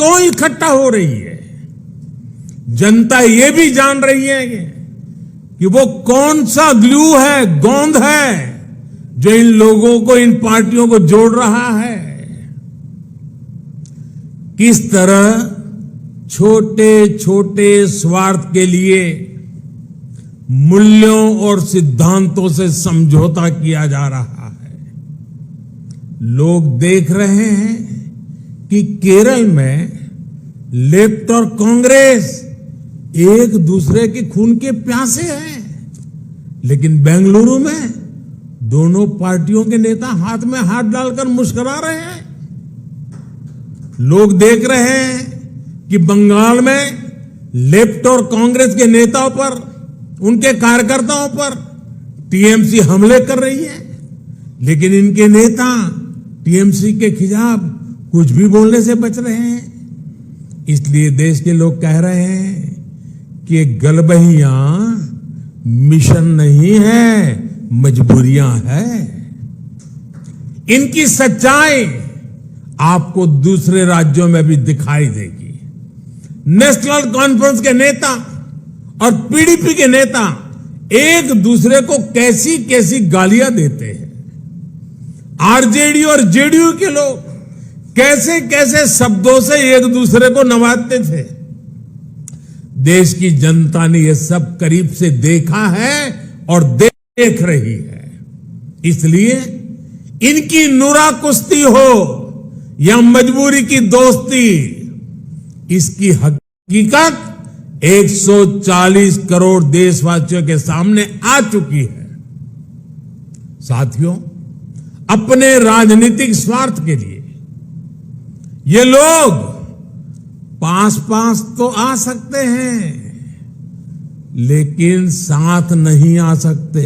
क्यों इकट्ठा हो रही है? जनता ये भी जान रही है कि वो कौन सा ग्लू है, गोंद है जो इन लोगों को, इन पार्टियों को जोड़ रहा है। किस तरह छोटे छोटे स्वार्थ के लिए मूल्यों और सिद्धांतों से समझौता किया जा रहा है। लोग देख रहे हैं कि केरल में लेफ्ट और कांग्रेस एक दूसरे के खून के प्यासे हैं, लेकिन बेंगलुरु में दोनों पार्टियों के नेता हाथ में हाथ डालकर मुस्कुरा रहे हैं। लोग देख रहे हैं कि बंगाल में लेफ्ट और कांग्रेस के नेताओं पर, उनके कार्यकर्ताओं पर टीएमसी हमले कर रही है, लेकिन इनके नेता टीएमसी के खिलाफ कुछ भी बोलने से बच रहे हैं। इसलिए देश के लोग कह रहे हैं कि गलबहियां मिशन नहीं है, मजबूरियां है। इनकी सच्चाई आपको दूसरे राज्यों में भी दिखाई देगी। नेशनल कॉन्फ्रेंस के नेता और पीडीपी के नेता एक दूसरे को कैसी कैसी गालियां देते हैं। आरजेडी और जेडीयू के लोग कैसे कैसे शब्दों से एक दूसरे को नवाजते थे। देश की जनता ने यह सब करीब से देखा है और देख रही है। इसलिए इनकी नुरा कुश्ती हो या मजबूरी की दोस्ती, इसकी हकीकत 140 करोड़ देशवासियों के सामने आ चुकी है। साथियों, अपने राजनीतिक स्वार्थ के लिए ये लोग पास पास तो आ सकते हैं, लेकिन साथ नहीं आ सकते।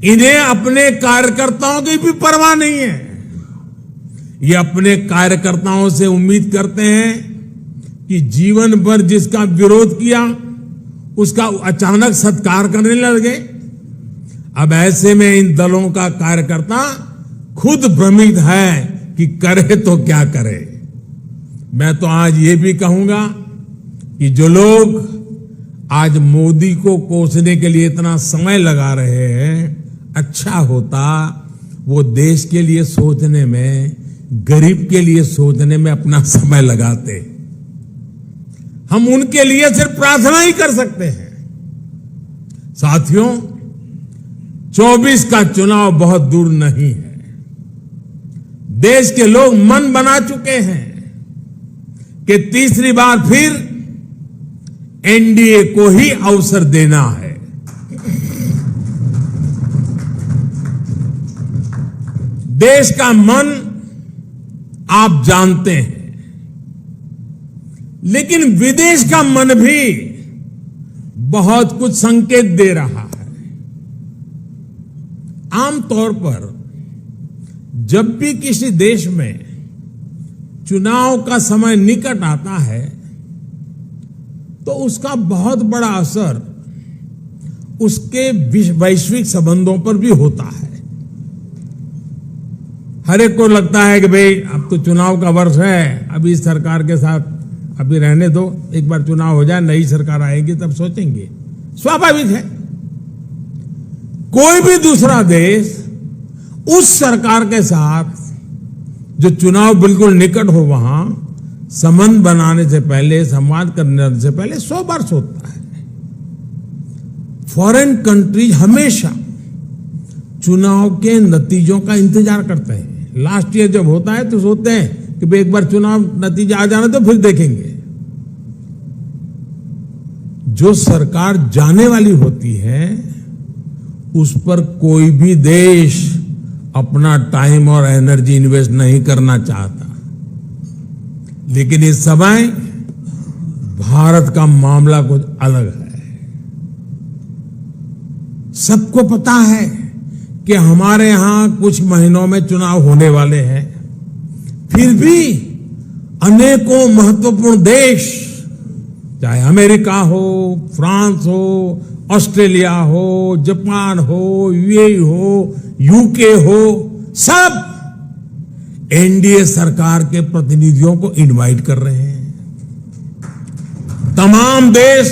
इन्हें अपने कार्यकर्ताओं की भी परवाह नहीं है। ये अपने कार्यकर्ताओं से उम्मीद करते हैं कि जीवन भर जिसका विरोध किया उसका अचानक सत्कार करने लगे। अब ऐसे में इन दलों का कार्यकर्ता खुद भ्रमित है कि करे तो क्या करे। मैं तो आज ये भी कहूंगा कि जो लोग आज मोदी को कोसने के लिए इतना समय लगा रहे हैं, अच्छा होता वो देश के लिए सोचने में, गरीब के लिए सोचने में अपना समय लगाते। हम उनके लिए सिर्फ प्रार्थना ही कर सकते हैं। साथियों, 24 का चुनाव बहुत दूर नहीं है। देश के लोग मन बना चुके हैं कि तीसरी बार फिर एनडीए को ही अवसर देना है। देश का मन आप जानते हैं, लेकिन विदेश का मन भी बहुत कुछ संकेत दे रहा है। आमतौर पर जब भी किसी देश में चुनाव का समय निकट आता है तो उसका बहुत बड़ा असर उसके वैश्विक संबंधों पर भी होता है। हर एक को लगता है कि भाई अब तो चुनाव का वर्ष है, अभी इस सरकार के साथ अभी रहने दो, एक बार चुनाव हो जाए, नई सरकार आएगी तब सोचेंगे। स्वाभाविक है। कोई भी दूसरा देश उस सरकार के साथ जो चुनाव बिल्कुल निकट हो वहां संबंध बनाने से पहले, संवाद करने से पहले 100 बार सोचता है। फॉरेन कंट्रीज हमेशा चुनाव के नतीजों का इंतजार करते हैं। लास्ट ईयर जब होता है तो सोचते हैं कि भाई एक बार चुनाव नतीजा आ जाना तो फिर देखेंगे। जो सरकार जाने वाली होती है उस पर कोई भी देश अपना टाइम और एनर्जी इन्वेस्ट नहीं करना चाहता। लेकिन इस समय भारत का मामला कुछ अलग है। सबको पता है कि हमारे यहां कुछ महीनों में चुनाव होने वाले हैं, फिर भी अनेकों महत्वपूर्ण देश, चाहे अमेरिका हो, फ्रांस हो, ऑस्ट्रेलिया हो, जापान हो, यूएई हो, यूके हो, सब एनडीए सरकार के प्रतिनिधियों को इनवाइट कर रहे हैं। तमाम देश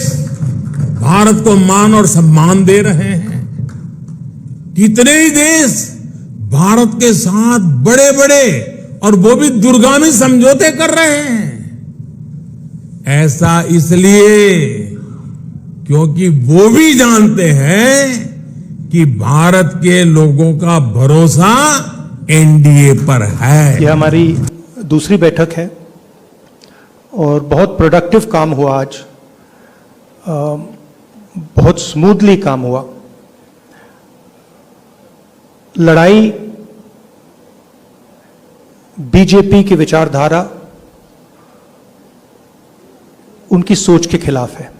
भारत को मान और सम्मान दे रहे हैं। कितने ही देश भारत के साथ बड़े बड़े और वो भी दूरगामी समझौते कर रहे हैं। ऐसा इसलिए क्योंकि वो भी जानते हैं कि भारत के लोगों का भरोसा एनडीए पर है। यह हमारी दूसरी बैठक है और बहुत प्रोडक्टिव काम हुआ आज, बहुत स्मूथली काम हुआ। लड़ाई बीजेपी की विचारधारा, उनकी सोच के खिलाफ है।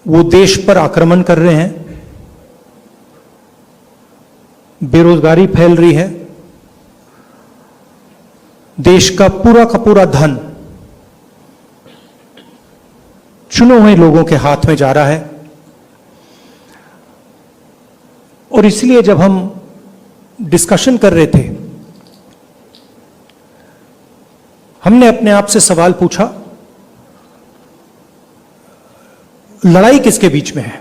वो देश पर आक्रमण कर रहे हैं, बेरोजगारी फैल रही है, देश का पूरा धन चुने हुए लोगों के हाथ में जा रहा है। और इसलिए जब हम डिस्कशन कर रहे थे, हमने अपने आप से सवाल पूछा, लड़ाई किसके बीच में है?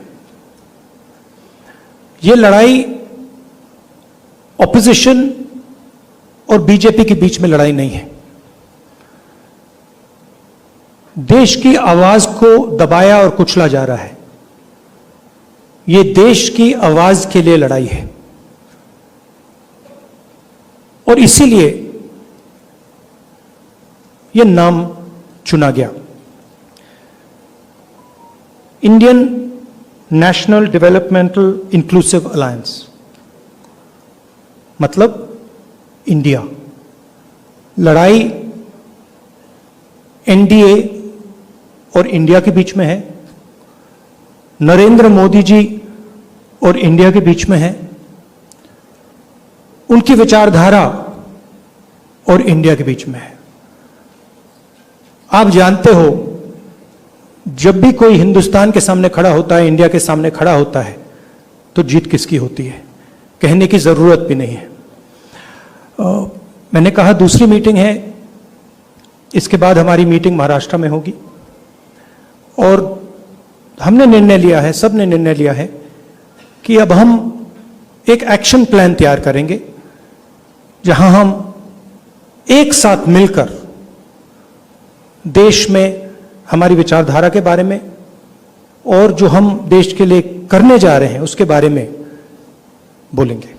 यह लड़ाई ऑपोजिशन और बीजेपी के बीच में लड़ाई नहीं है। देश की आवाज को दबाया और कुचला जा रहा है। यह देश की आवाज के लिए लड़ाई है और इसीलिए यह नाम चुना गया, Indian national developmental inclusive alliance, मतलब इंडिया। लड़ाई एनडीए और इंडिया के बीच में है, नरेंद्र मोदी जी और इंडिया के बीच में है, उनकी विचारधारा और इंडिया के बीच में है। आप जानते हो, जब भी कोई हिंदुस्तान के सामने खड़ा होता है, इंडिया के सामने खड़ा होता है, तो जीत किसकी होती है? कहने की जरूरत भी नहीं है। मैंने कहा दूसरी मीटिंग है, इसके बाद हमारी मीटिंग महाराष्ट्र में होगी और हमने निर्णय लिया है, सबने निर्णय लिया है कि अब हम एक एक्शन प्लान तैयार करेंगे जहां हम एक साथ मिलकर देश में हमारी विचारधारा के बारे में और जो हम देश के लिए करने जा रहे हैं उसके बारे में बोलेंगे।